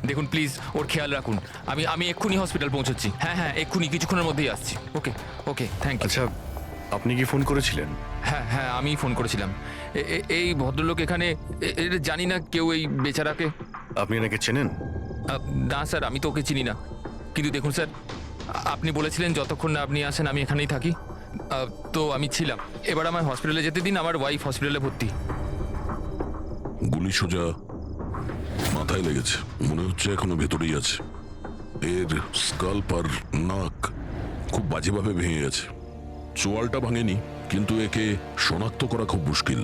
দেখুন প্লিজ ওর খেয়াল রাখুন। আমি আমি এক্ষুনি হসপিটাল পৌঁছচ্ছি। হ্যাঁ হ্যাঁ, এক্ষুনি কিছুক্ষণের মধ্যেই আসছি। ওকে ওকে, থ্যাংক ইউ। আচ্ছা, আপনি কি ফোন করেছিলেন? হ্যাঁ হ্যাঁ, আমি ফোন করেছিলাম। এই ভদ্রলোক এখানে, জানি না কেউ এই বেচারাকে। আপনি এনাকে চেনেন? না স্যার, আমি তো ওকে চিনি না। কিন্তু দেখুন স্যার, আপনি বলেছিলেন যতক্ষণ না আপনি আসেন আমি এখানেই থাকি। তো আমি ছিলাম। এবার আমার হসপিটালে যেতে দিন, আমার ওয়াইফ হসপিটালে ভর্তি। গুলি সোজা মাথায় লেগেছে, মনে হচ্ছে এখনো ভেতরেই আছে। এর স্কাল্প আর নাক খুব বাজেভাবে ভেঙে গেছে। চোয়ালটা ভাঙেনি, কিন্তু একে শনাক্ত করা খুব মুশকিল।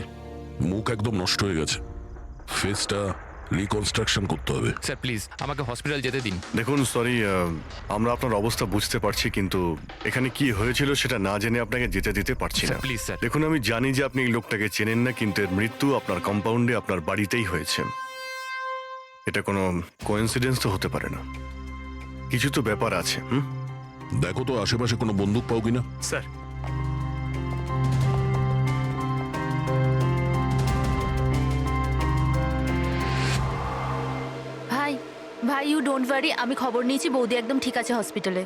মুখ একদম নষ্ট হয়ে গেছে, ফেসটা রিকনস্ট্রাকশন করতে হবে। স্যার প্লিজ আমাকে হসপিটাল যেতে দিন। দেখুন, সরি, আমরা আপনার অবস্থা বুঝতে পারছি, কিন্তু এখানে কি হয়েছিল সেটা না জেনে আপনাকে যেতে দিতে পারছি না। Sir please sir. দেখুন, আমি জানি যে আপনি এই লোকটাকে চেনেন না, কিন্তু এর মৃত্যু আপনার কম্পাউন্ডে, আপনার বাড়িতেই হয়েছে। এটা কোনো কোইন্সিডেন্স তো হতে পারে না, কিছু তো ব্যাপার আছে। দেখো তো আশেপাশে কোনো বন্দুক পাও কিনা। স্যার, ভাই ভাই, ইউ ডোন্ট ওয়ারি, আমি খবর নিয়েছি, বৌদি একদম ঠিক আছে হসপিটালে।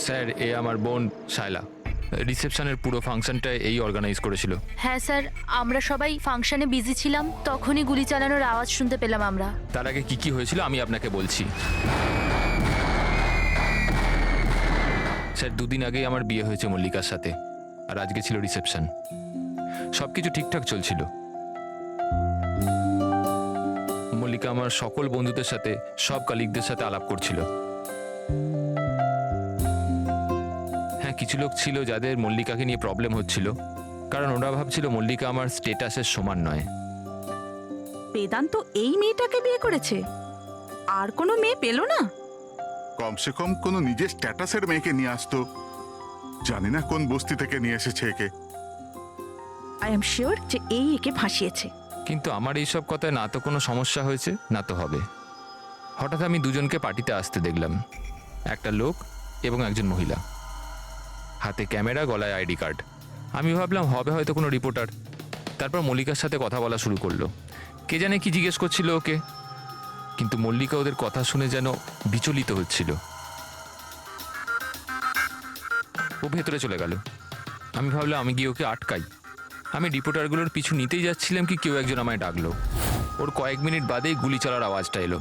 স্যার, এ আমার বোন শায়লা। রিসেপশনের পুরো ফাংশনটা এই অর্গানাইজ করেছিল। হ্যাঁ স্যার, আমরা সবাই ফাংশনে বিজি ছিলাম, তখনই গুলি চালানোর আওয়াজ শুনতে পেলাম আমরা। তার আগে কি কি হয়েছিল আমি আপনাকে বলছি। স্যার, দুদিন আগেই আমার বিয়ে হয়েছে মল্লিকার সাথে, আর আজকে ছিল রিসেপশন। সবকিছু ঠিকঠাক চলছিল। মল্লিকা আমার সকল বন্ধুদের সাথে, সব কালিগদের সাথে আলাপ করছিল। হ্যাঁ, কিছু লোক ছিল যাদের মল্লিকাকে নিয়ে প্রবলেম হচ্ছিল, কারণ ওরা ভাবছিল মল্লিকা আমার স্টেটাসের সমান নয়। বেদান্ত এই মেয়েটাকে বিয়ে করেছে, আর কোনো মেয়ে পেল না? কমসে কম কোনো নিজের স্ট্যাটাসের মেয়েকে নিয়ে আসতো। জানি না কোন বস্তি থেকে নিয়ে এসেছে একে। আই এম শিওর যে এই একে ফাঁসিয়েছে। কিন্তু আমার এইসব কথায় না তো কোনো সমস্যা হয়েছে, না তো হবে। হঠাৎ আমি দুজনকে পার্টিতে আসতে দেখলাম, একটা লোক এবং একজন মহিলা, হাতে ক্যামেরা, গলায় আইডি কার্ড। আমি ভাবলাম হবে হয়তো কোনো রিপোর্টার। তারপর মল্লিকার সাথে কথা বলা শুরু করলো। কে জানে কি জিজ্ঞেস করছিল ওকে, কিন্তু মল্লিকা ওদের কথা শুনে যেন বিচলিত হচ্ছিল। ও ভেতরে চলে গেল। আমি ভাবলাম আমি গিয়ে ওকে আটকাই। আমি রিপোর্টারগুলোর পিছু নিতেই যাচ্ছিলাম কি কেউ একজন আমায় ডাকলো। ওর কয়েক মিনিট বাদেই গুলি চলার আওয়াজটা এলো,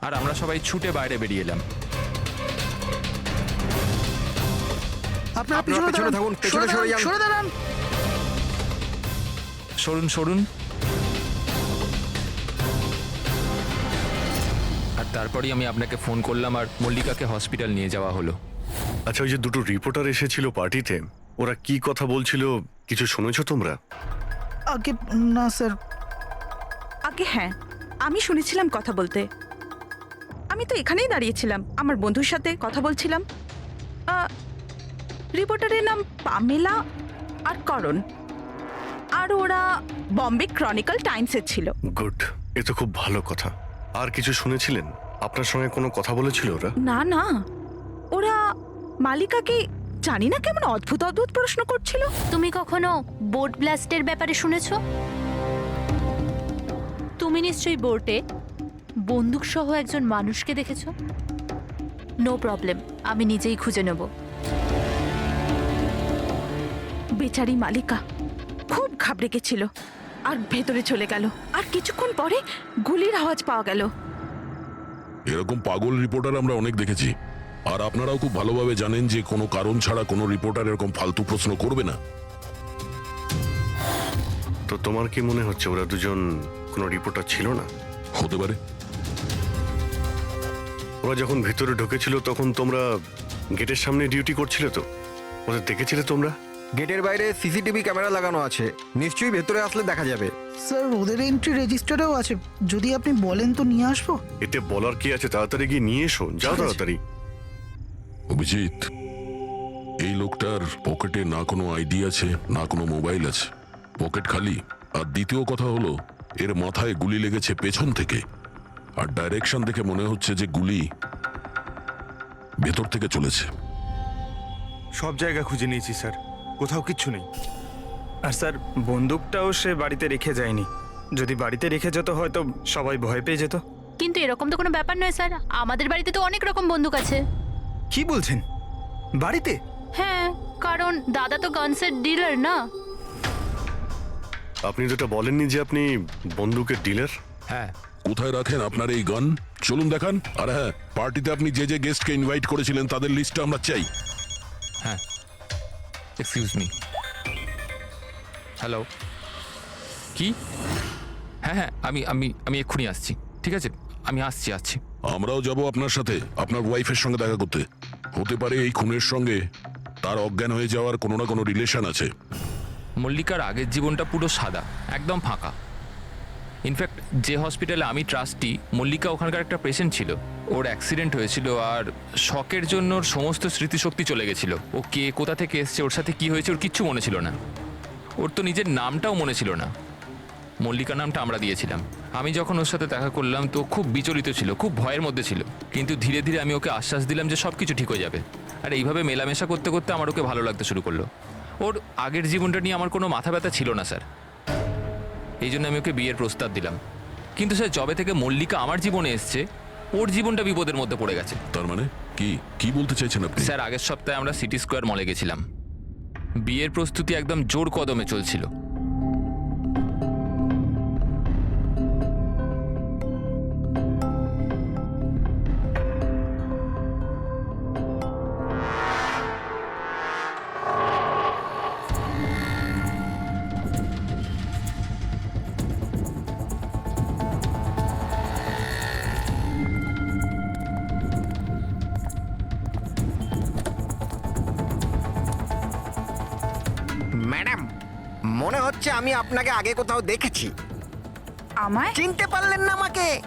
আর আমরা সবাই ছুটে বাইরে বেরিয়ে এলাম। আপনারা পেছনে থাকুন, পেছনে সরে যান। সরে দাঁড়ান। সরুন সরুন। আর তারপরেই আমি আপনাকে ফোন করলাম, আর মল্লিকাকে হসপিটাল নিয়ে যাওয়া হলো। আচ্ছা, ওই যে দুটো রিপোর্টার এসেছিল পার্টিতে, ওরা কি কথা বলছিল কিছু শুনেছো তোমরা? আগে না স্যার। আগে হ্যাঁ, আমি শুনেছিলাম কথা বলতে। আমি তো এখানেই দাঁড়িয়েছিলাম, আমার বন্ধুর সাথে কথা বলছিলাম। রিপোর্টারের নাম পামেলা আর করণ, আর ওরা বম্বে ক্রনিকল টাইমসের ছিল। গুড, এ তো খুব ভালো কথা। আর কিছু শুনেছিলেন? আপনার সঙ্গে কোনো কথা বলেছিল ওরা? না না, ওরা মালিকাকে জানি না কেমন অদ্ভুত অদ্ভুত প্রশ্ন করছিল। তুমি কখনো বোট ব্লাস্টের ব্যাপারে শুনেছো? তুমি নিশ্চয়ই বোটে বন্দুক সহ একজন মানুষকে দেখেছো। নো প্রবলেম, আমি নিজেই খুঁজে নেব। বেচারি মালিকা খুব ঘাবড়ে গেছিল আর ভেতরে চলে গেল, আর কিছুক্ষণ পরে গুলির আওয়াজ পাওয়া গেল। এরকম পাগল রিপোর্টার আমরা অনেক দেখেছি, আর আপনারাও খুব ভালোভাবে জানেন যে কোনো কারণ ছাড়া কোনো রিপোর্টার এরকম ফালতু প্রশ্ন করবে না। তো তোমার কি মনে হচ্ছে ওরা দুজন কোনো রিপোর্টার ছিল না? হতে পারে। ওরা যখন ভেতরে ঢুকেছিল তখন তোমরা গেটের সামনে ডিউটি করছিলে, তো ওদের দেখেছিলে তোমরা? গেটের বাইরে সিসিটিভি ক্যামেরা লাগানো আছে, নিশ্চয়ই ভেতরে আসলে দেখা যাবে। স্যার, ওদের এন্ট্রি রেজিস্টারেও আছে, যদি আপনি বলেন তো নিয়ে আসবো। এতে বলার কি আছে, তাড়াতাড়ি গিয়ে নিয়ে এসো, যাও তাড়াতাড়ি। অভিজিৎ, এই লোকটার পকেটে না কোনো আইডি আছে, না কোনো মোবাইল আছে, পকেট খালি। আর দ্বিতীয় কথা হলো, এর মাথায় গুলি লেগেছে পেছন থেকে, আর ডাইরেকশন দেখে মনে হচ্ছে যে গুলি ভেতর থেকে চলেছে। সব জায়গা খুঁজে নিয়েছি স্যার, কোথাও কিচ্ছু নেই। আর স্যার, বন্দুকটাও সে বাড়িতে রেখে যায়নি, যদি বাড়িতে রেখে যেত হয়তো সবাই ভয় পেয়ে যেত। কিন্তু এরকম তো কোনো ব্যাপার নয় স্যার, আমাদের বাড়িতে তো অনেক রকম বন্দুক আছে। কি বলছেন, বাড়িতে? হ্যাঁ, কারণ দাদা তো গানসের ডিলার না। আপনি তো এটা বলেননি যে আপনি বন্দুকের ডিলার। হ্যাঁ, কোথায় রাখেন আপনার এই গান? চলুন দেখান। আর হ্যাঁ, পার্টিতে আপনি যে যে গেস্টকে ইনভাইট করেছিলেন তাদের লিস্টটা আমরা চাই। হ্যাঁ, এক্সকিউজ মি। হ্যালো, কি? হ্যাঁ হ্যাঁ, আমি আমি আমি এক্ষুনি আসছি। ঠিক আছে, আমি আসছি। আমরাও যাব আপনার সাথে আপনার ওয়াইফের সঙ্গে দেখা করতে। হতে পারে এই খুনের সঙ্গে তার অজ্ঞান হয়ে যাওয়ার কোনো না কোনো রিলেশন আছে। মল্লিকার আগের জীবনটা পুরো সাদা, একদম ফাঁকা। ইনফ্যাক্ট যে হসপিটালে আমি ট্রাস্টি, মল্লিকা ওখানকার একটা পেশেন্ট ছিল। ওর অ্যাক্সিডেন্ট হয়েছিল আর শকের জন্য ওর সমস্ত স্মৃতিশক্তি চলে গেছিল। ও কে, কোথা থেকে এসছে, ওর সাথে কি হয়েছে ওর কিচ্ছু মনে ছিল না। ওর তো নিজের নামটাও মনে ছিল না। মল্লিকা নামটা আমরা দিয়েছিলাম। আমি যখন ওর সাথে দেখা করলাম তো খুব বিচলিত ছিল, খুব ভয়ের মধ্যে ছিল। কিন্তু ধীরে ধীরে আমি ওকে আশ্বাস দিলাম যে সব কিছু ঠিক হয়ে যাবে। আর এইভাবে মেলামেশা করতে করতে আমার ওকে ভালো লাগতে শুরু করলো। ওর আগের জীবনটা নিয়ে আমার কোনো মাথা ব্যথা ছিল না স্যার, এই জন্য আমি ওকে বিয়ের প্রস্তাব দিলাম। কিন্তু স্যার, যবে থেকে মল্লিকা আমার জীবনে এসছে ওর জীবনটা বিপদের মধ্যে পড়ে গেছে। তার মানে কি কি বলতে চাইছেন আপনি? স্যার, আগের সপ্তাহে আমরা সিটি স্কোয়ার মলে গেছিলাম। বিয়ের প্রস্তুতি একদম জোর কদমে চলছিল। ম্যাডাম, মনে হচ্ছে আমি আপনাকে আগে কোথাও দেখেছি। আমায়? চিনতে পারলেন না আমাকে?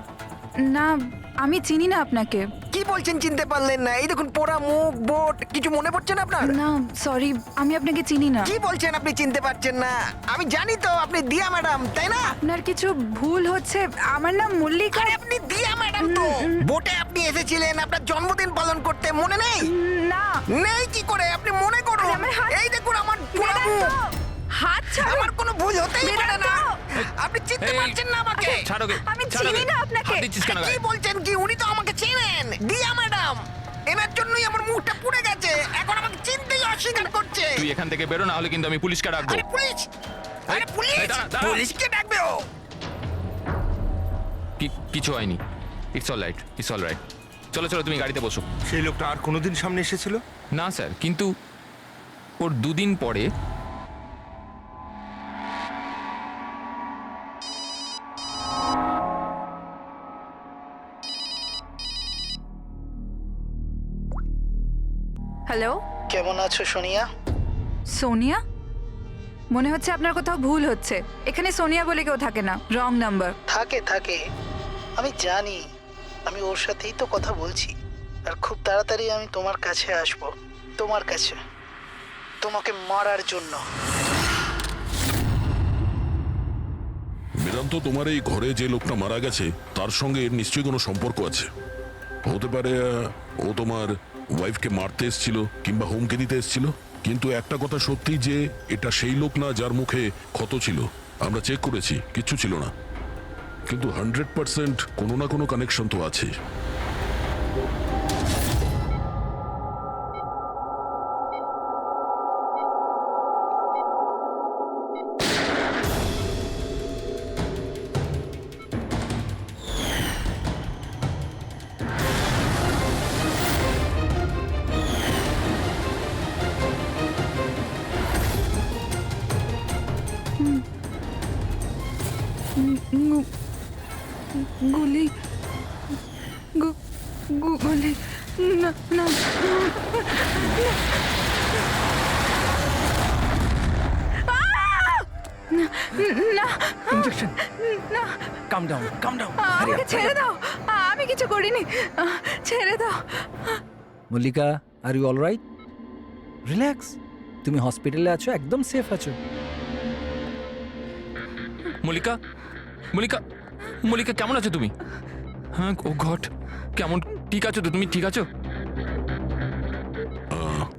না, আমি চিনি না আপনাকে। কি বলছেন চিনতে পারলেন না? এই দেখুন, পোড়া মুখ, বোট, কিছু মনে পড়ছে না আপনার? না, সরি, আমি আপনাকে চিনি না। কি বলছেন আপনি চিনতে পারছেন না? আমি জানি তো আপনি দিয়া ম্যাডাম, তাই না? আপনার কিছু ভুল হচ্ছে। আমার নাম মল্লিকা। আরে আপনি দিয়া ম্যাডাম তো। বোটে আপনি এসেছিলেন আপনার জন্মদিন পালন করতে, মনে নেই? না, নেই কি করে? আপনি মনে করুন। আরে আমার হাত- এই দেখুন আমার পোড়া মুখ। হাত ছাড়ো। আমার কোনো ভুল হতেই পারে না। আপনি চিনতে এই, পারছেন না আমাকে? ছাড়ো গে, আমি ছাড়ো চিনি গে। না আপনাকে। হাত দিচ্ছিস কেন কি গায়ে? বলছেন কি? উনি তো আমাকে চেনেন, দিয়া ম্যাডাম। এনার জন্যই আমার মুখটা পুড়ে গেছে। এখন আমাকে চিনতেই অস্বীকার করছে। তুই এখান থেকে বেরো, না হলে কিন্তু আমি পুলিশকে ডাকবো। আরে পুলিশ! আরে পুলিশ! এই, দাঁড়া, দাঁড়া। পুলিশকে ডাকবে ও। কিছু হয়নি। It's all right. চলো চলো, তুমি গাড়িতে বসো। সেই লোকটা আর কোনোদিন সামনে এসেছিল? না স্যার, কিন্তু ওর দুদিন পরে হ্যালো, কেমন আছো সোনিয়া? সোনিয়া? মনে হচ্ছে আপনার কোথাও ভুল হচ্ছে। এখানে সোনিয়া বলে কেউ থাকে না, রং নাম্বার। থাকে, আমি জানি। আমি ওর সাথেই তো কথা বলছি। আর খুব তাড়াতাড়ি আমি তোমার কাছে আসব, তোমার কাছে, তোমাকে মারার জন্য। বেদান্ত, তোমার এই ঘরে যে লোকটা মারা গেছে তার সঙ্গে এর নিশ্চয়ই কোনো সম্পর্ক আছে। হতে পারে ও তোমার ওয়াইফকে মারতে এসেছিল কিংবা হুমকি দিতে এসেছিল। কিন্তু একটা কথা সত্যি যে এটা সেই লোক না যার মুখে ক্ষত ছিল। আমরা চেক করেছি, কিচ্ছু ছিল না। কিন্তু 100% কোনো না কোনো কানেকশন তো আছে। গুলি, গুলি, না না, ইনজেকশন। না, কাম ডাউন। আমাকে ছেড়ে দাও। আমি কিছু করিনি, ছেড়ে দাও। Mallika, are you all right? Relax, তুমি হসপিটালে আছো, একদম সেফ আছো। মল্লিকা, কেমন আছো তুমি? হ্যাঁ, ও গড, কেমন, ঠিক আছো তো তুমি? ঠিক আছো?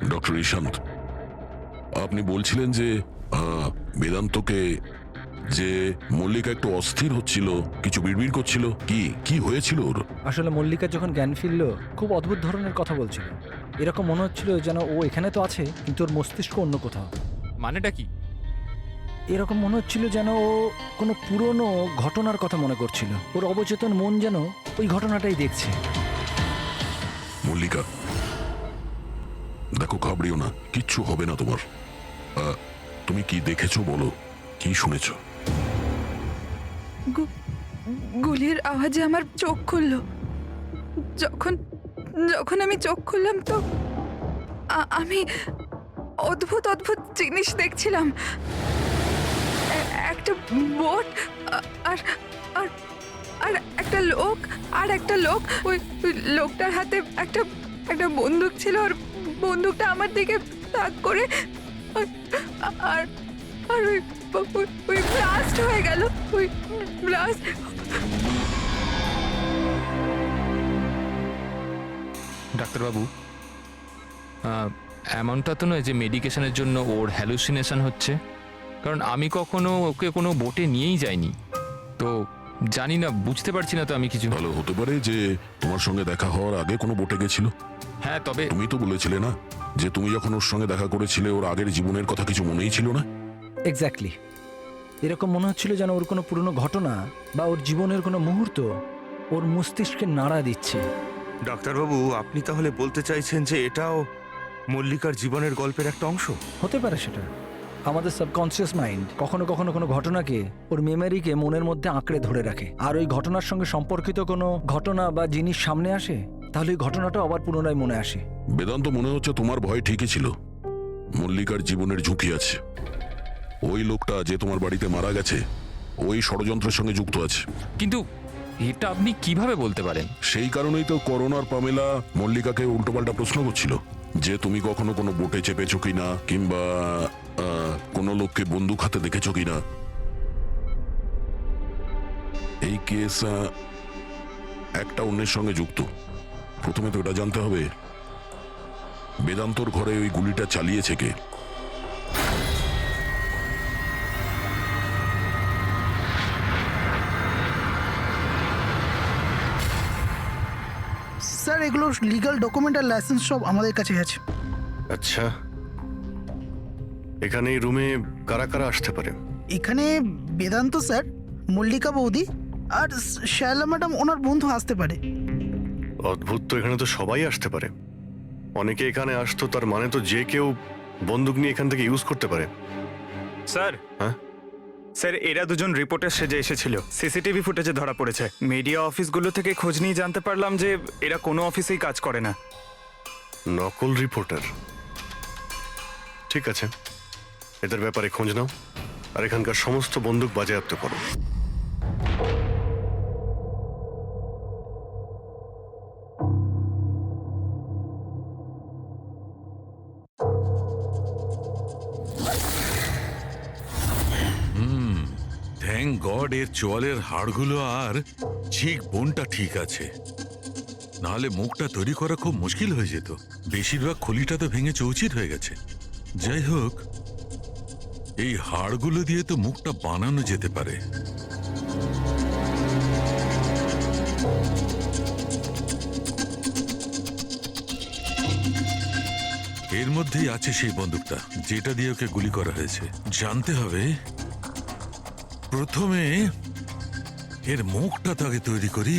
ডক্টর ঈশান্ত, আপনি বলছিলেন যে বেদান্তকে যে মল্লিকা একটু অস্থির হচ্ছিল, কিছু বিড়বিড় করছিল। কি হয়েছিল ওর? আসলে মল্লিকা যখন জ্ঞান ফিরল খুব অদ্ভুত ধরনের কথা বলছিল। এরকম মনে হচ্ছিল যেন ও এখানে তো আছে কিন্তু ওর মস্তিষ্ক অন্য কোথাও। মানেটা কি? এরকম মনে হচ্ছিল যেন ও কোনো পুরনো ঘটনার কথা মনে করছিল। ওর অবচেতন মন যেন ওই ঘটনাটাই দেখছে। মল্লিকা, দেখো, ঘাবড়িও না, কিচ্ছু হবে না তোমার। তুমি কি দেখেছো বলো, কি শুনেছো? গুলির আওয়াজে আমার চোখ খুলল। যখন যখন আমি চোখ খুললাম তো আমি অদ্ভুত অদ্ভুত জিনিস দেখছিলাম। একটা বোট আর আর আর একটা লোক ওই লোকটার হাতে একটা বন্দুক ছিল। আর বন্দুকটা আমার দিকে তাক করে আর আর ওই ব্লাস্ট হয়ে গেল। ওই ব্লাস্ট। ডাক্তারবাবু, এমনটা তো নয় যে মেডিকেশনের জন্য ওর হ্যালুসিনেশন হচ্ছে, কারণ আমি কখনো ওকে কোনো বোটে নিয়েই যাইনি, তো জানি না, বুঝতে পারছি না তো আমি কিছু। ভালো হতে পারে যে তোমার সঙ্গে দেখা হওয়ার আগে কোনো বোটে গেছিল। হ্যাঁ, তবে তুমি তো বলেছিলে না যে তুমি যখন ওর সঙ্গে দেখা করেছিলে ওর আগের জীবনের কথা কিছু মনেই ছিল না। এক্স্যাক্টলি, এরকম মনে হচ্ছিল যেন ওর কোনো পুরনো ঘটনা বা ওর জীবনের কোনো মুহূর্ত ওর মস্তিষ্কে নাড়া দিচ্ছে। ডাক্তারবাবু, আপনি তাহলে বলতে চাইছেন যে এটাও মল্লিকার জীবনের গল্পের একটা অংশ? হতে পারে সেটা। আমাদের সাবকনসিয়াস মাইন্ড কখনো কখনো কোনো ঘটনাকে, ওর মেমোরিকে মনের মধ্যে আঁকড়ে ধরে রাখে। আর ওই ঘটনার সঙ্গে সম্পর্কিত কোনো ঘটনা বা জিনিস সামনে আসে, তাহলে ওই ঘটনাটা আবার পুনরায় মনে আসে। বেদান্ত, মনে হচ্ছে তোমার ভয় ঠিকই ছিল। মল্লিকার জীবনের ঝুঁকি আছে। ওই লোকটা যে তোমার বাড়িতে মারা গেছে ওই ষড়যন্ত্রের সঙ্গে যুক্ত আছে। কিন্তু এটা আপনি কিভাবে বলতে পারেন? সেই কারণেই তো করোনার পামেলা মল্লিকাকে উল্টোপাল্টা প্রশ্ন করছিল যে তুমি কখনো কোনো বোটে চেপেছো কিনা, কিংবা কোনো লোককে বন্দুক হাতে দেখেছো কিনা। এই কেস একটা অন্যের সঙ্গে যুক্ত। প্রথমে তো এটা জানতে হবে বেদান্তর ঘরে ওই গুলিটা চালিয়েছে কে। স্যার, এগুলো লিগ্যাল ডকুমেন্ট আর লাইসেন্স সব আমাদের কাছে আছে। আচ্ছা, এখানে এই রুমে কারা কারা আসতে পারে? এখানে বেদান্ত স্যার, মল্লিকা বৌদি আর শায়লা ম্যাডাম ওনার বন্ধু আসতে পারে। অদ্ভুত তো, এখানে তো সবাই আসতে পারে। অনেকে এখানে আসতো, তার মানে তো যে কেউ বন্দুক নিয়ে এখান থেকে ইউজ করতে পারে। স্যার, হ্যাঁ স্যার, এরা দুজন রিপোর্টার সেজে এসেছিল। সিসিটিভি ফুটেজে ধরা পড়েছে। মিডিয়া অফিসগুলো থেকে খোঁজ নিয়ে জানতে পারলাম যে এরা কোনো অফিসেই কাজ করে না। নকল রিপোর্টার? ঠিক আছে, এদের ব্যাপারে খোঁজ নাও আর এখানকার সমস্ত বন্দুক বাজেয়াপ্ত করো। থ্যাংক গড এর চোয়ালের হাড়গুলো আর চিক বোনটা ঠিক আছে, নাহলে মুখটা তৈরি করা খুব মুশকিল হয়ে যেত। বেশিরভাগ খলিটা তো ভেঙে চৌচির হয়ে গেছে। যাই হোক, এই হাড়গুলো দিয়ে তো মুখটা বানানো যেতে পারে। এর মধ্যেই আছে সেই বন্দুকটা যেটা দিয়ে ওকে গুলি করা হয়েছে। জানতে হবে প্রথমে এর মুখটা তো আগে তৈরি করি।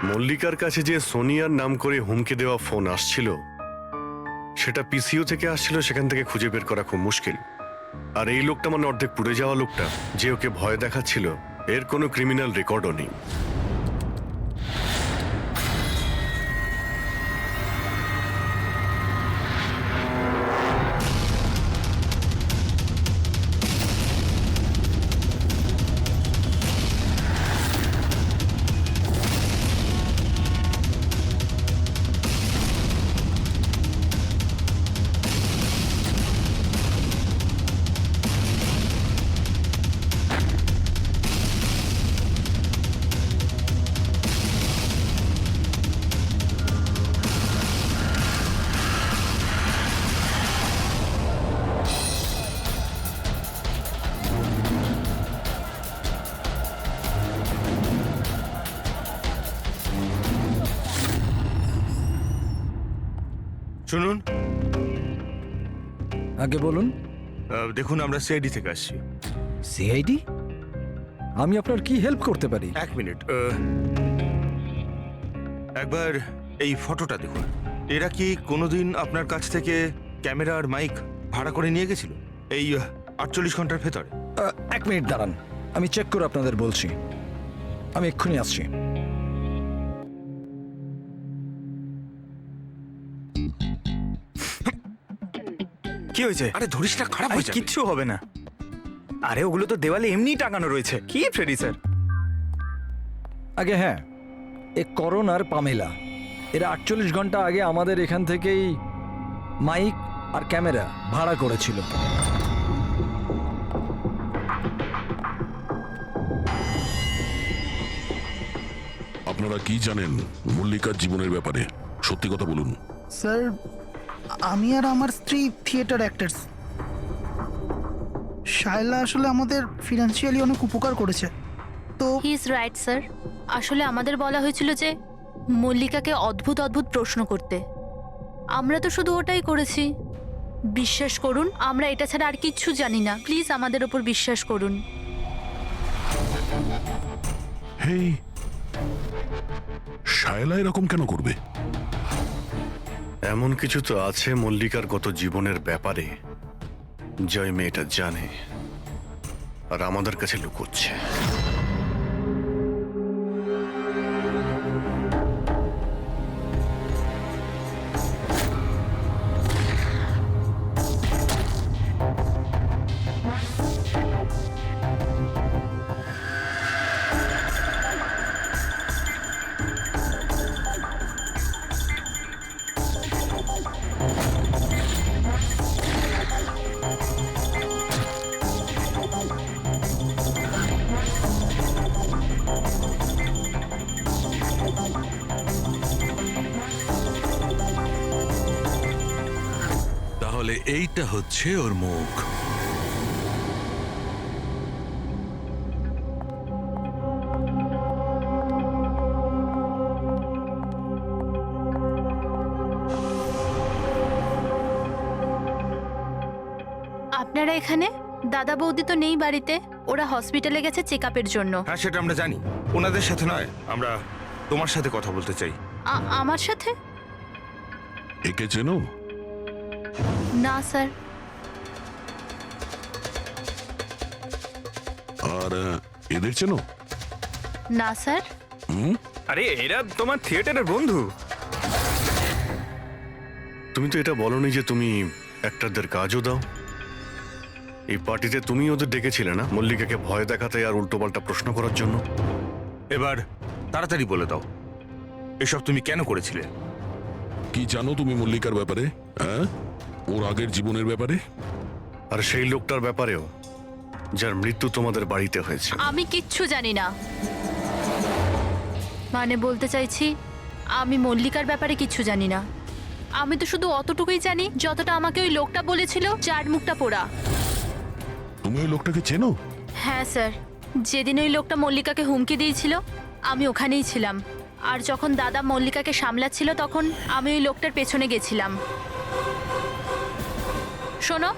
মল্লিকার কাছে যে সোনিয়ার নাম করে হুমকি দেওয়া ফোন আসছিল, সেটা পিসিও থেকে আসছিল। সেখান থেকে খুঁজে বের করা খুব মুশকিল। আর এই লোকটা, মানে অর্ধেক পুড়ে যাওয়া লোকটা যে ওকে ভয় দেখাচ্ছিল, এর কোনো ক্রিমিনাল রেকর্ডও নেই। শুনুন, আগে বলুন। দেখুন আমরা সিআইডি থেকে আসছি। সিআইডি? আমি আপনার কি হেল্প করতে পারি? এক মিনিট, একবার এই ফটোটা দেখুন। এরা কি কোনোদিন আপনার কাছ থেকে ক্যামেরা আর মাইক ভাড়া করে নিয়ে গেছিল এই 48 ঘন্টার ভেতরে? এক মিনিট দাঁড়ান, আমি চেক করে আপনাদের বলছি। আমি এক্ষুনি আসছি। কি হয়েছে? আরে ধরিস না, খারাপ আরে হয়ে যাবে। কিচ্ছু হবে না। আরে ওগুলো তো দেওয়ালে এমনিই টাঙানো রয়েছে। কি ফ্রেডি স্যার? আগে হ্যাঁ, এ করণ আর পামেলা এরা 48 ঘন্টা আগে আমাদের এখান থেকেই মাইক আর ক্যামেরা ভাড়া করেছিল। আপনারা কি জানেন মল্লিকার জীবনের ব্যাপারে? সত্যি কথা বলুন। স্যার, আমি আর আমার স্ত্রী থিয়েটার অ্যাক্টার্স। শায়লা আসলে আমাদের ফিনান্সিয়ালি অনেক উপকার করেছে। তো হি ইজ রাইট স্যার। আসলে আমাদের বলা হয়েছিল যে মল্লিকাকে অদ্ভুত অদ্ভুত প্রশ্ন করতে। আমরা তো শুধু ওটাই করেছি। বিশ্বাস করুন, আমরা এটা ছাড়া আর কিচ্ছু জানি না। প্লিজ আমাদের ওপর বিশ্বাস করুন। হেই, শায়লা এরকম কেন করবে? এমন কিছু তো আছে মল্লিকার গত জীবনের ব্যাপারে যে ওই মেয়েটা জানে আর আমাদের কাছে লুকোচ্ছে। তাহলে এইটা হচ্ছে ওর মুখ। আপনারা এখানে? দাদা বৌদি তো নেই বাড়িতে, ওরা হসপিটালে গেছে চেক আপের জন্য। হ্যাঁ, সেটা আমরা জানি। ওনাদের সাথে নয়, আমরা তোমার সাথে কথা বলতে চাই। আমার সাথে? একে চেনো? না স্যার। আর এদের চেনো? না স্যার। আরে এরা তোমার থিয়েটারের বন্ধু। তুমি তো এটা বলনি যে তুমি অ্যাক্টরদের কাজও দাও। এই পার্টিতে তুমি ওদের ডেকেছিলে না, মল্লিকাকে ভয় দেখাতে আর উল্টোপাল্টা প্রশ্ন করার জন্য? এবার তাড়াতাড়ি বলে দাও, এসব তুমি কেন করেছিলে? কি জানো তুমি মল্লিকার ব্যাপারে? হ্যাঁ, ওর আগের জীবনের ব্যাপারে? আর সেই লোকটার ব্যাপারেও যার মৃত্যু তোমাদের বাড়িতে হয়েছে। আমি কিচ্ছু জানি না। মানে বলতে চাইছি, আমি মল্লিকার ব্যাপারে কিচ্ছু জানি না। আমি তো শুধু অতটুকুই জানি যতটা আমাকে ওই লোকটা বলেছিল, যার মুখটা পোড়া। তুমি ওই লোকটাকে চেনো? হ্যাঁ স্যার, যেদিন ওই লোকটা মল্লিকাকে হুমকি দিয়েছিল আমি ওখানেই ছিলাম। আর যখন দাদা মল্লিকাকে সামলাচ্ছিল তখন আমি ওই লোকটার পেছনে গেছিলাম। শোনো,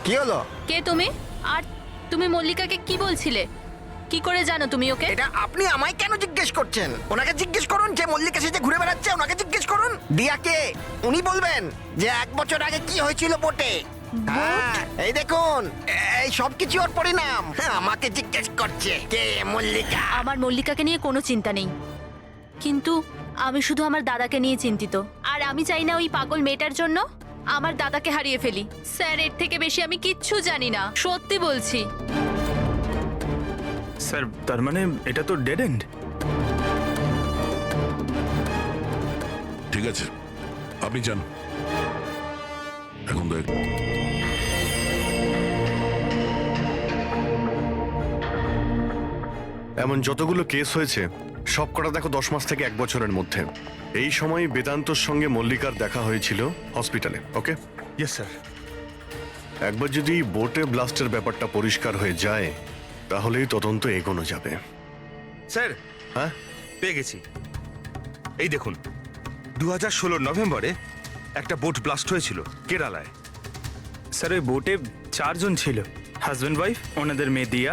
কি হলো? কে তুমি? আর তুমি মল্লিকাকে কি বলছিলে? কি করে জানো তুমি ওকে? এটা আপনি আমায় কেন জিজ্ঞেস করছেন? ওনাকে জিজ্ঞেস করুন, যে মল্লিকা সেজে ঘুরে বেড়াচ্ছে ওনাকে জিজ্ঞেস করুন। দিয়াকে উনি বলবেন যে 1 বছর আগে কি হয়েছিল বোটে। হ্যাঁ, এই দেখুন, এই সব কিছু ওর পরিণাম। আমাকে জিজ্ঞেস করছে কে মল্লিকা। আমার মল্লিকাকে নিয়ে কোনো চিন্তা নেই, কিন্তু আমি শুধু আমার দাদাকে নিয়ে চিন্তিত। আর আমি চাই না ওই পাগল মেয়েটার জন্য আমার দাদাকে হারিয়ে ফেলি। স্যার, এর থেকে বেশি আমি কিচ্ছু জানি না, সত্যি বলছি। স্যার, তার মানে এটা তো ডেড এন্ড। ঠিক আছে, আপনি যান। এখন দেখ, এমন যতগুলো কেস হয়েছে সব কটা দেখো 10 মাস থেকে 1 বছরের মধ্যে। এই সময় বেদান্তর সঙ্গে মল্লিকার দেখা হয়েছিল হসপিটালে। ওকে? Yes sir. একবার যদি বোটে ব্লাস্টের ব্যাপারটা পরিষ্কার হয়ে যায় তাহলেই তদন্ত এগোনো যাবে। স্যার, হ্যাঁ, পেয়ে গেছি। এই দেখুন, 2016 নভেম্বরে একটা বোট ব্লাস্ট হয়েছিল কেরালায়। স্যার ওই বোটে 4 জন ছিল, হাজব্যান্ড ওয়াইফ, ওনাদের মেয়ে দিয়া,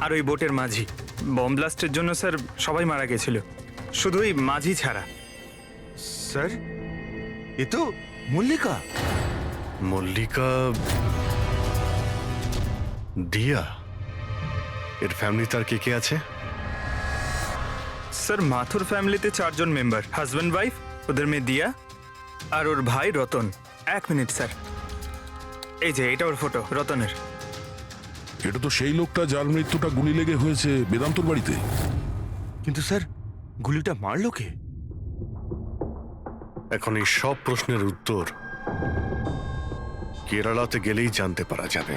আর ওই বোটের মাঝি। বম ব্লাস্টের জন্য স্যার সবাই মারা গেছিল, শুধু ওই মাঝি ছাড়া। স্যার এ তো মল্লিকা। মল্লিকা, দিয়া, এর ফ্যামিলি তার কে কে আছে? স্যার মাথুর ফ্যামিলিতে 4 জন মেম্বার, হাজব্যান্ড ওয়াইফ, ওদের মেয়ে দিয়া, আর ওর ভাই রতন। 1 মিনিট স্যার, এই যে এটা ওর ফটো, রতনের। এটা তো সেই লোকটা যার মৃত্যুটা গুলি লেগে হয়েছে বেদান্তর বাড়িতে। কিন্তু স্যার গুলিটা মারলো কে? এখন এই সব প্রশ্নের উত্তর কেরালাতে গেলেই জানতে পারা যাবে।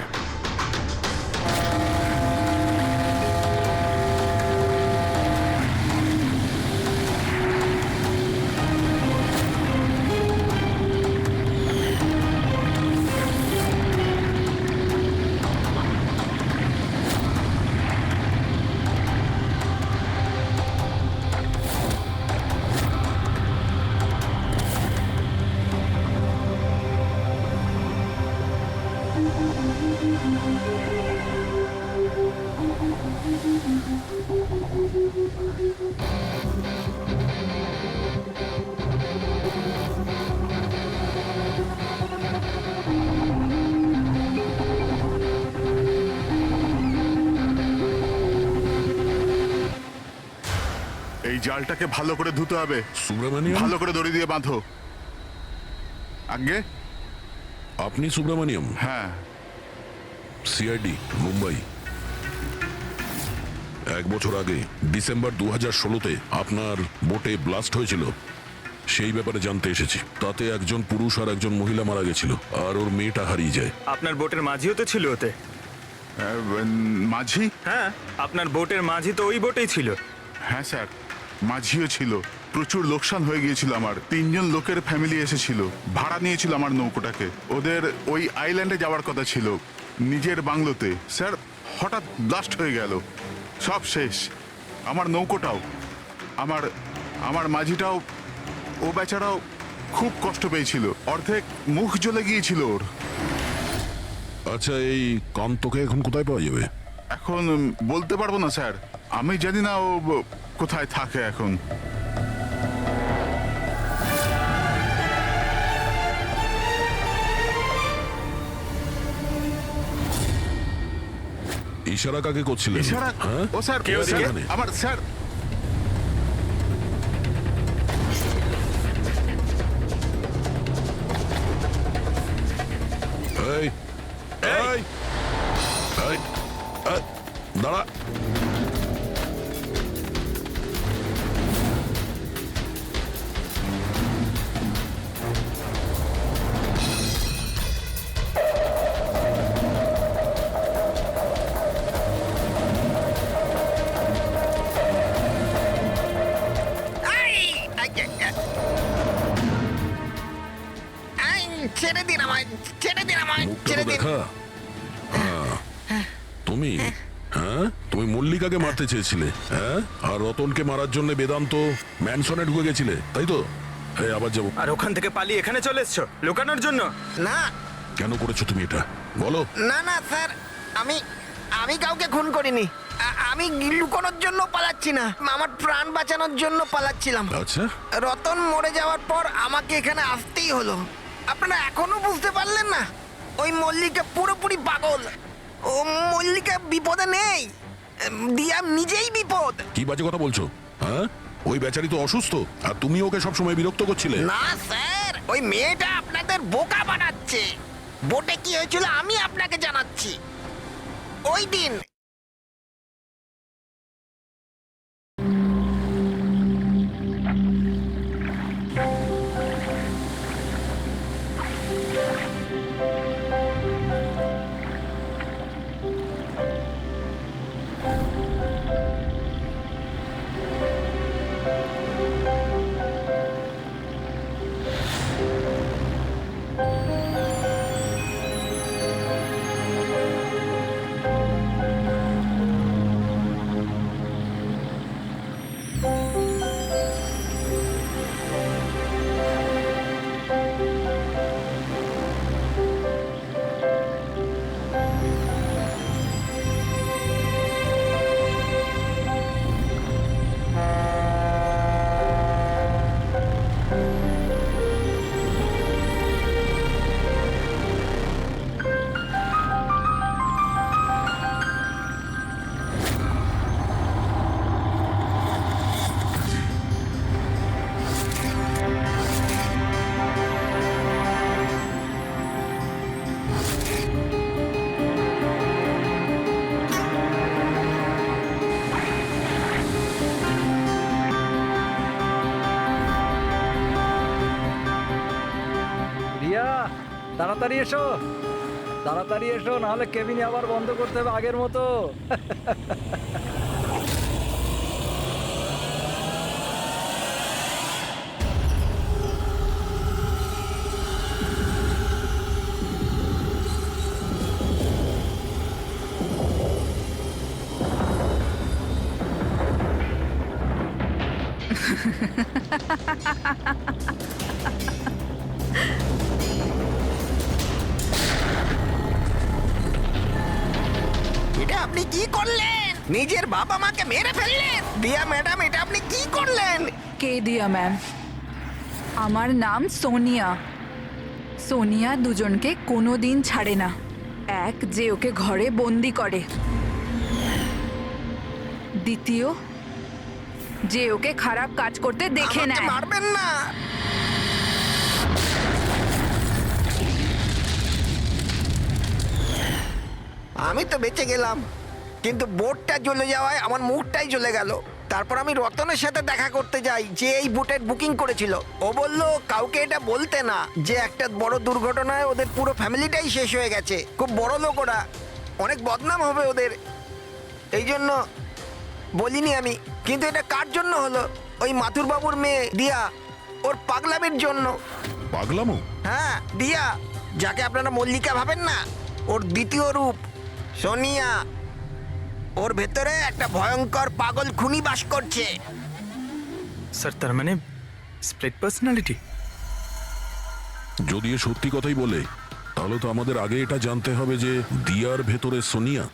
এই জালটাকে ভালো করে ধুতে হবে। সুব্রমণিয়াম, ভালো করে দড়ি দিয়ে বাঁধো। আগে আপনি সুব্রমণিয়াম? হ্যাঁ। সিআইডি, মুম্বাই। 1 বছর আগে ডিসেম্বর 2016-তে আপনার বোটে ব্লাস্ট হয়েছিল, সেই ব্যাপারে জানতে এসেছি। তাতে একজন পুরুষ আর একজন মহিলা মারা গেছিল, আর ওর মেয়েটা হারিয়ে যায়। আপনার বোটের মাঝিও তো ছিল ওতে। মাঝি? হ্যাঁ, আপনার বোটের মাঝি তো ওই বোটেই ছিল। হ্যাঁ স্যার, মাঝিও ছিল। প্রচুর লোকসান হয়ে গিয়েছিল আমার। 3 জন লোকের ফ্যামিলি এসেছিল, ভাড়া নিয়েছিল আমার নৌকোটাকে। ওদের ওই আইল্যান্ডে যাওয়ার কথা ছিল, নিজের বাংলোতে। স্যার হঠাৎ ব্লাস্ট হয়ে গেল, সব শেষ। আমার নৌকোটাও, আমার মাঝিটাও, ও বেচারাও খুব কষ্ট পেয়েছিল। অর্ধেক মুখ জ্বলে গিয়েছিল ওর। আচ্ছা, এই কান্তকে এখন কোথায় পাওয়া যাবে? এখন বলতে পারবো না স্যার, আমি জানি না ও কোথায় থাকে এখন। ইশারা কাকে করছিলেন? ইশারা? হ্যাঁ? ও স্যার, কে ওদিকে? স্যার, আমার স্যার। এই, এই, এই, এই, দাঁড়া। ছেড়ে দিন আমায়, ছেড়ে দিন আমায়, মুখটা ছেড়ে তো দিন। দেখা। তুমি, হ্যাঁ, তুমি মল্লিকাকে মারতে চেয়েছিলে, হ্যাঁ, আর রতনকে মারার জন্য বেদান্ত ম্যানসনে ঢুকে গেছিলে, তাই তো? এই আবার যাবো। আর ওখান থেকে পালিয়ে এখানে চলে এসছো লুকানোর জন্য? না কেন করেছো তুমি এটা, বলো? না না স্যার, আমি কাউকে খুন করিনি। আমি লুকোনোর জন্য পালাচ্ছি না, আমার প্রাণ বাঁচানোর জন্য পালাচ্ছিলাম। আচ্ছা, রতন মরে যাওয়ার পর আমাকে এখানে আসতেই হলো। আপনারা এখনো বুঝতে পারলেন না? ওই মল্লিকা পুরোপুরি পাগল। ও মল্লিকা বিপদে নেই, দিয়া নিজেই বিপদ। কি বাজে কথা বলছো? হ্যাঁ, ওই বেচারি তো অসুস্থ, আর তুমি ওকে সবসময় বিরক্ত করছিলে। না স্যার, ওই মেয়েটা আপনাদের বোকা বানাচ্ছে। বোটে কি হয়েছিল আমি আপনাকে জানাচ্ছি। ওই দিন তাড়াতাড়ি এসো, তাড়াতাড়ি এসো, নাহলে কেবিনে আবার বন্ধ করতে হবে আগের মতো। এটা আপনি কি করলেন? নিজের বাবা মাকে মেরে ফেললেন। দিয়া ম্যাডাম, এটা আপনি কি করলেন? কে দিয়া ম্যাম? আমার নাম সোনিয়া। সোনিয়া দুজনকে কোনোদিন ছাড়ে না। এক, যে ওকে ঘরে বন্দি করে। দ্বিতীয়, যে ওকে খারাপ কাজ করতে দেখে আমাকে নেয়। মারবেন না। আমি তো বেঁচে গেলাম, কিন্তু বোটটা জ্বলে যাওয়ায় আমার মুখটাই জ্বলে গেল। তারপর আমি রতনের সাথে দেখা করতে যাই, যে এই বোটের বুকিং করেছিল। ও বলল কাউকে এটা বলতে না, যে একটা বড় দুর্ঘটনায় ওদের পুরো ফ্যামিলিটাই শেষ হয়ে গেছে। খুব বড় লোক ওরা, অনেক বদনাম হবে ওদের, এই জন্য বলিনি আমি। কিন্তু এটা কার জন্য হলো? ওই মাথুর বাবুর মেয়ে দিয়া, ওর পাগলামির জন্য। পাগলামো? হ্যাঁ, দিয়া, যাকে আপনারা মল্লিকা ভাবেন না, ওর দ্বিতীয় রূপ সোনিয়া। ওর ভেতরে একটা ভয়ঙ্কর পাগল খুনি বাস করছে। স্যার তার মানে স্প্লিট পার্সোনালিটি? যদি এ সত্যি কথাই বলে, তাহলে তো আমাদের আগে এটা জানতে হবে যে দিয়ার ভেতরে সোনিয়া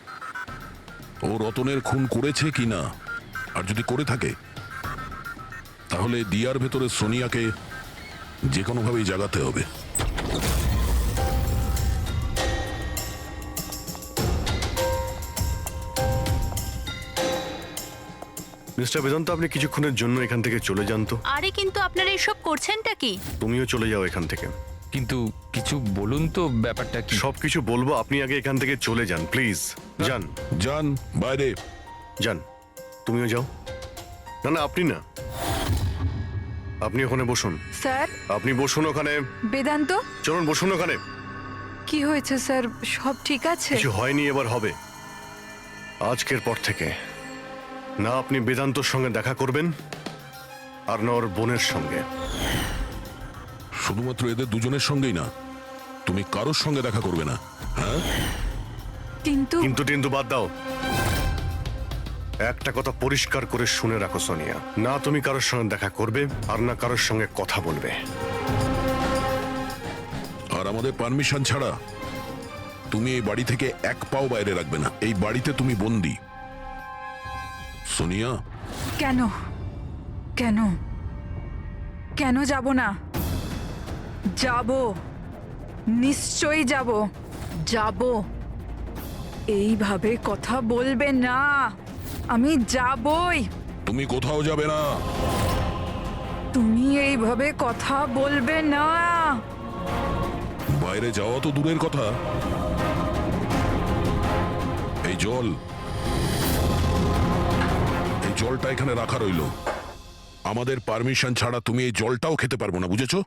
ও রতনের খুন করেছে কিনা। আর যদি করে থাকে, তাহলে দিয়ার ভেতরে সোনিয়াকে যে কোনোভাবেই জাগাতে হবে। মিস্টার বেদান্ত, আপনি কিছুক্ষণের জন্য এখান থেকে চলে যান তো। আরে কিন্তু আপনারা এসব করছেনটা কি? তুমিও চলে যাও এখান থেকে। কিন্তু কিছু বলুন তো, ব্যাপারটা কি? সবকিছু বলবো, আপনি আগে এখান থেকে চলে যান প্লিজ। যান যান বাইরে। যান, তুমিও যাও। না না, আপনি না, আপনি ওখানে বসুন। স্যার, আপনি বসুন ওখানে। বেদান্ত, চলুন বসুন ওখানে। কি হয়েছে স্যার? সব ঠিক আছে? কিছু হয়নি, এবার হবে। আজকের পর থেকে না আপনি বেদান্তর সঙ্গে দেখা করবেন, আর না ওর বোনের সঙ্গে। শুধুমাত্র এদের দুজনের সঙ্গেই না, তুমি কারোর সঙ্গে দেখা করবে না। হ্যাঁ, কিন্তু কিন্তু বাদ দাও। একটা কথা পরিষ্কার করে শুনে রাখো সোনিয়া, না তুমি কারোর সঙ্গে দেখা করবে, আর না কারোর সঙ্গে কথা বলবে। আর আমাদের পারমিশন ছাড়া তুমি এই বাড়ি থেকে এক পাও বাইরে রাখবে না। এই বাড়িতে তুমি বন্দি। সোনিয়া, কেন কেন কেন যাব না? যাব, নিশ্চয়ই যাব, যাব। এইভাবে কথা বলবে না, আমি যাবই। তুমি কোথাও যাবে না। তুমি এইভাবে কথা বলবে না। বাইরে যাওয়া তো দূরের কথা, এই জলটা এখানে রাখা রইল। আমাদের পারমিশন ছাড়া তুমি এই জলটাও খেতে পারবো না, বুঝেছো?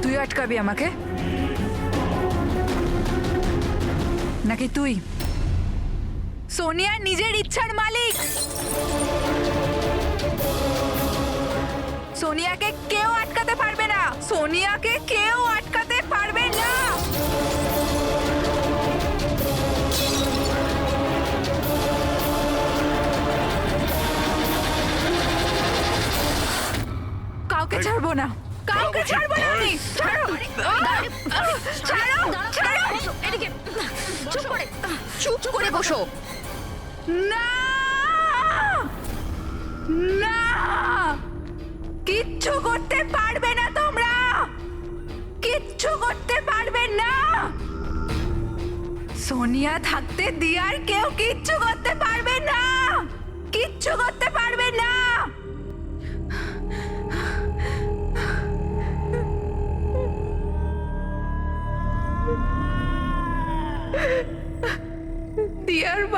তুই আটকাবি আমাকে নাকি তুই সোনিয়া নিজের ইচ্ছার মালিক? সোনিয়াকে কেউ আটকাতে পারবে না, সোনিয়াকে কেউ আটকাতে পারবে না। কাউকে ছাড়বো না, কাউকে ছাড়বো না আমি। ছাড়ো, ছাড়ো, ছাড়ো। এদিকে চুপ করে বসো। না, না, কিচ্ছু করতে পারবে না তোমরা, কিচ্ছু করতে পারবে না। সোনিয়া থাকতে দিয়ার কেউ কিচ্ছু করতে পারবে না, কিচ্ছু করতে পারবে না।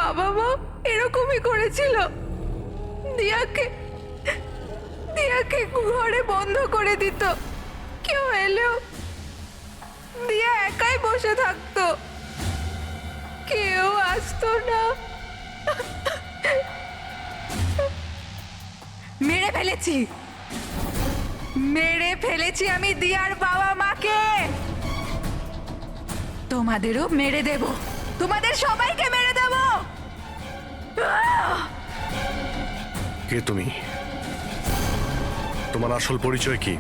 বাবা মা এরকমই করেছিল। দিয়াকে দিয়াকে ঘরে বন্ধ করে দিত, কেউ এলেও দিয়া একাই বসে থাকতো, কেউ আসতো না। মেরে ফেলেছি, মেরে ফেলেছি আমি দিয়ার বাবা মাকে। তোমাদেরও মেরে দেব, তোমাদের সবাইকে মেরে দেব। কে তুমি? তোমার আসল পরিচয় কি?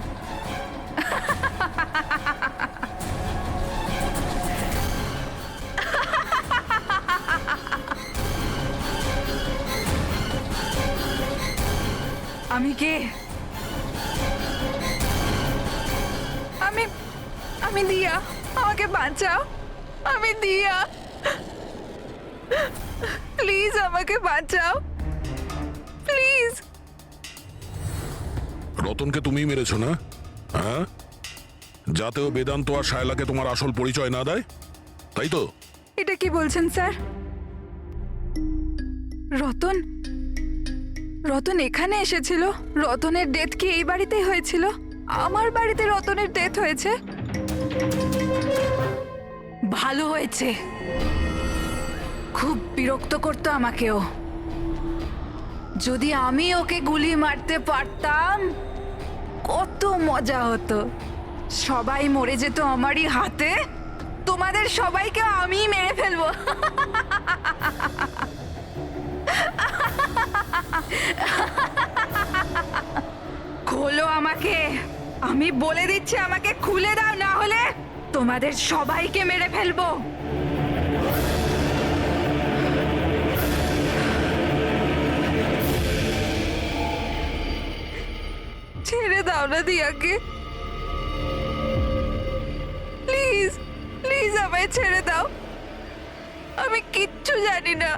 আমি কে? আমি দিয়া, আমাকে বাঁচাও। আমি দিয়া, প্লিজ আমাকে বাঁচাও, প্লিজ। রতনকে তুমি মেরেছো না? হ্যাঁ, যাতে ও বেদান্ত আর শায়লাকে তোমার আসল পরিচয় না দেয়, তাই তো? এটা কি বলছেন স্যার? রতন রতন এখানে এসেছিল? রতনের ডেথ কি এই বাড়িতেই হয়েছিল? আমার বাড়িতে রতনের ডেথ হয়েছে? ভালো হয়েছে, খুব বিরক্ত করতো আমাকেও। যদি আমি ওকে গুলি মারতে পারতাম কত মজা হতো। সবাই মরে যেত আমারই হাতে, তোমাদের সবাইকে আমি মেরে ফেলবো। খোলো আমাকে, আমি বলে দিচ্ছি, আমাকে খুলে দাও, না হলে তোমাদের সবাইকে মেরে ফেলবো। ছেড়ে দাও না দিয়াকে, প্লিজ প্লিজ আমায় ছেড়ে দাও। আমি কিচ্ছু জানি না।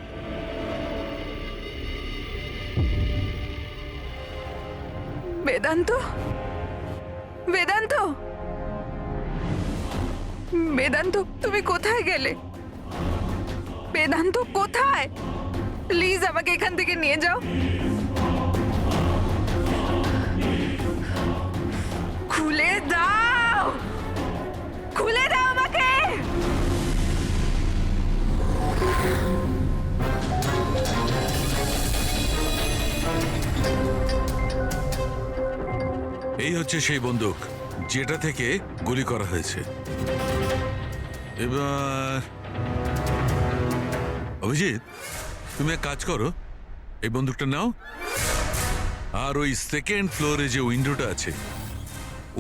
বেদান্ত, বেদান্ত, বেদান্ত, তুমি কোথায় গেলে? বেদান্ত কোথায়? প্লিজ আমাকে এখান থেকে নিয়ে যাও। খুলে দাও, খুলে দাও আমাকে। এই হচ্ছে সেই বন্দুক যেটা থেকে গুলি করা হয়েছে। এবার অভিজিৎ, তুমি এক কাজ করো, এই বন্দুকটা নাও আর ওই সেকেন্ড ফ্লোরে যে উইন্ডোটা আছে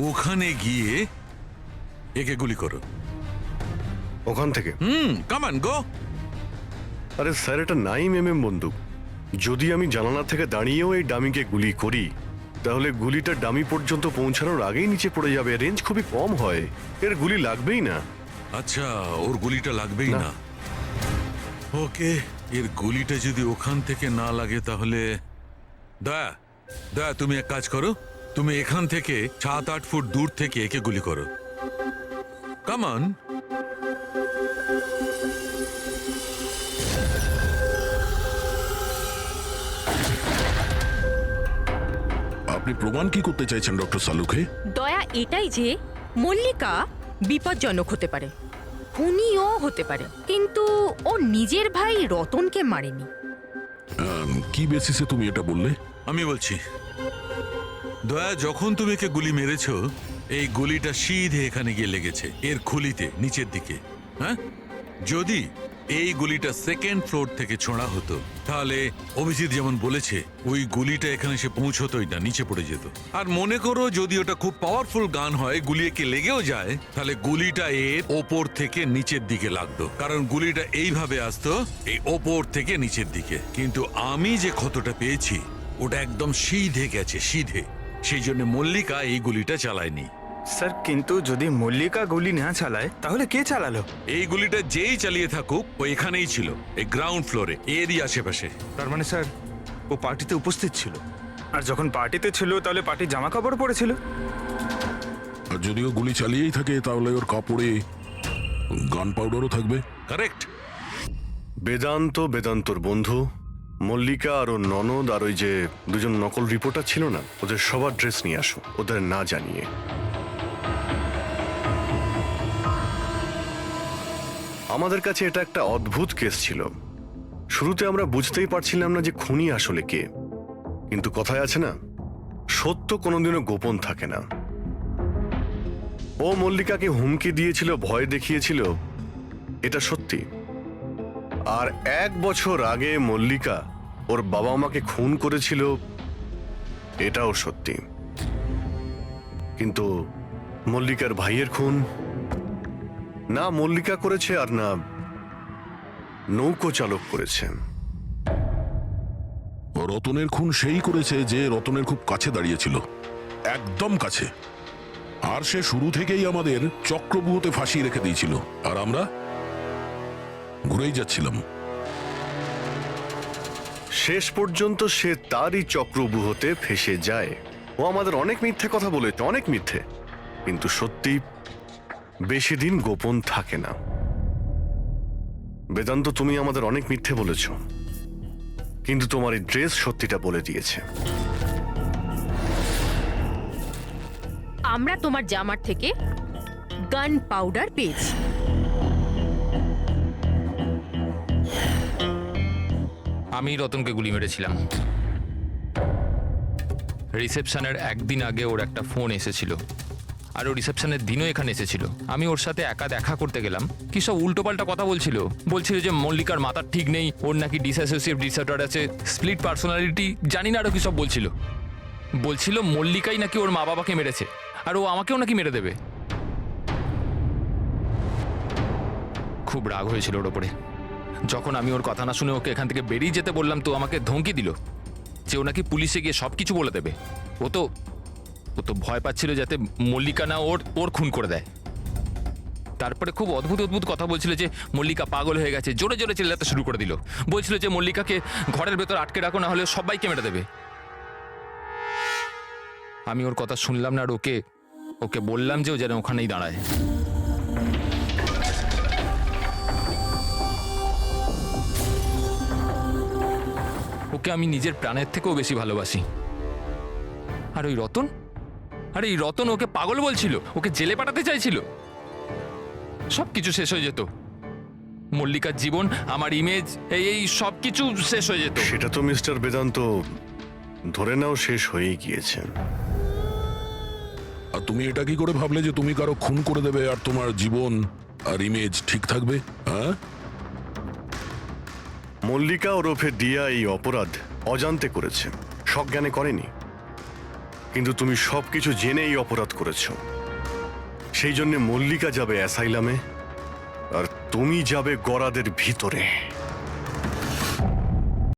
ওখানে গিয়ে একে গুলি করো। ওখান থেকে? Come on go. আরে স্যার, এটা 9mm বন্দুক। যদি আমি জানালা থেকে দাঁড়িয়েও এই ডামিকে গুলি করি তাহলে গুলিটা ডামি পর্যন্ত পৌঁছানোর আগেই নিচে পড়ে যাবে। রেঞ্জ খুবই কম হয়, এর গুলি লাগবেই না। আচ্ছা, ওর গুলিটা লাগবেই না। না। ওকে, এর গুলিটা যদি ওখান থেকে না লাগে তাহলে দয়া দয়া তুমি এক কাজ করো, তুমি এখান থেকে 7-8 ফুট দূর থেকে একে গুলি করো। Come on. আপনি প্রমাণ কি করতে চাইছেন ডক্টর সালুখে? দয়া এটাই যে মল্লিকা বিপজ্জনক হতে পারে, খুনিও হতে পারে, কিন্তু ও নিজের ভাই রতনকে মারেনি। কি বেসিসে তুমি এটা বললে? আমি বলছি, দয়া, যখন তুমি একে গুলি মেরেছো এই গুলিটা সিধে এখানে গিয়ে লেগেছে এর খুলিতে নিচের দিকে। হ্যাঁ, যদি এই গুলিটা সেকেন্ড ফ্লোর থেকে ছোঁড়া হতো তাহলে অভিজিৎ যেমন বলেছে ওই গুলিটা এখানে এসে পৌঁছতোই না, নিচে পড়ে যেত। আর মনে করো যদি ওটা খুব পাওয়ারফুল গান হয়, গুলি একে লেগেও যায়, তাহলে গুলিটা এর ওপর থেকে নিচের দিকে লাগতো, কারণ গুলিটা এইভাবে আসতো এই ওপর থেকে নিচের দিকে। কিন্তু আমি যে ক্ষতটা পেয়েছি ওটা একদম সিধে গেছে, সিধে। সেই জন্য মল্লিকা এই গুলিটা চালায়নি। স্যার, কিন্তু যদি মল্লিকা গুলি না চালায় তাহলে কে চালালো? এই গুলিটা যেই চালিয়ে থাকুক ও এখানেই ছিল, এই গ্রাউন্ড ফ্লোরে, এরই আশেপাশে। তার মানে স্যার ও পার্টিতে উপস্থিত ছিল। আর যখন পার্টিতে ছিল তাহলে পার্টির জামা কাপড় পরেছিল। আর যদিও গুলি চালিয়েই থাকে তাহলে ওর কাপড়ে গান পাউডারও থাকবে। কারেক্ট। বেদান্তর বন্ধু মল্লিকা আর ওর ননদ আর ওই যে দুজন নকল রিপোর্টার ছিল না, ওদের সবার ড্রেস নিয়ে আসো, ওদের না জানিয়ে। আমাদের কাছে এটা একটা অদ্ভুত কেস ছিল। শুরুতে আমরা বুঝতেই পারছিলাম না যে খুনি আসলে কে, কিন্তু কথায় আছে না, সত্য কোনোদিনও গোপন থাকে না। ও মল্লিকাকে হুমকি দিয়েছিল, ভয় দেখিয়েছিল, এটা সত্যি। আর 1 বছর আগে মল্লিকা ওর বাবা মাকে খুন করেছিল, এটাও সত্যি। কিন্তু মল্লিকার ভাইয়ের খুন না মল্লিকা করেছে আর না নৌকো চালক করেছে। রতনের খুন সেই করেছে যে রতনের খুব কাছে দাঁড়িয়েছিল, একদম কাছে। আর সে শুরু থেকেই আমাদের চক্রব্যূহতে ফাঁসিয়ে রেখে দিয়েছিল, আর আমরা ঘুরেই যাচ্ছিলাম। শেষ পর্যন্ত সে তারই চক্রব্যূহতে ফেসে যায়। ও আমাদের অনেক মিথ্যে কথা বলেছে, অনেক মিথ্যে, কিন্তু সত্যি বেশি দিন গোপন থাকে না। বেদান্ত, তুমি আমাদের অনেক মিথ্যে বলেছ, কিন্তু তোমার এই ড্রেস সত্যিটা বলে দিয়েছে। আমরা তোমার জামার থেকে গান পাউডার পেয়েছি। আমি রতনকে গুলি মেরেছিলাম। রিসেপশনের একদিন আগে ওর একটা ফোন এসেছিল, আর ও রিসেপশনের দিনও এখানে এসেছিল। আমি ওর সাথে একা দেখা করতে গেলাম, কি সব উল্টোপাল্টা কথা বলছিল। যে মল্লিকার মাথার ঠিক নেই, ওর নাকি ডিসঅ্যাসোসিয়েট ডিসঅর্ডার আছে, স্প্লিট পার্সোনালিটি, জানি না আরো কি সব বলছিল মল্লিকাই নাকি ওর মা বাবাকে মেরেছে, আর ও আমাকেও নাকি মেরে দেবে। খুব রাগ হয়েছিল ওর ওপরে। যখন আমি ওর কথা না শুনে ওকে এখান থেকে বেরিয়ে যেতে বললাম, তো আমাকে ধমকি দিল যে ও নাকি পুলিশে গিয়ে সবকিছু বলে দেবে। ও তো ভয় পাচ্ছিল যাতে মল্লিকা না ওর খুন করে দেয়। তারপরে খুব অদ্ভুত কথা বলছিল যে মল্লিকা পাগল হয়ে গেছে, জোরে জোরে চিল্লাতে শুরু করে দিল। বলছিল যে মল্লিকাকে ঘরের ভেতর আটকে রাখো, না হলে সবাইকে মেরে দেবে। আমি ওর কথা শুনলাম না, আর ওকে বললাম যে ও যেন ওখানেই দাঁড়ায়। ওকে আমি নিজের প্রাণের থেকেও বেশি ভালোবাসি। আর ওই রতন, এই রতন ওকে পাগল বলছিল, ওকে জেলে পাঠাতে চাইছিল। সবকিছু শেষ হয়ে যেত, মল্লিকার জীবন, আমার ইমেজ, এই সবকিছু শেষ হয়ে যেত। সেটা তো মিস্টার বেদান্ত ধরে নাও শেষ হয়েই গিয়েছে। আর তুমি এটা কি করে ভাবলে যে তুমি কারো খুন করে দেবে আর তোমার জীবন আর ইমেজ ঠিক থাকবে? হ্যাঁ, মল্লিকা ওরফে দিয়া এই অপরাধ অজান্তে করেছে, সজ্ঞানে করেনি। কিন্তু তুমি সবকিছু জেনে এই অপরাধ করেছো। সেই জন্য মল্লিকা যাবে অ্যাসাইলামে, আর তুমি যাবে গরাদের ভিতরে।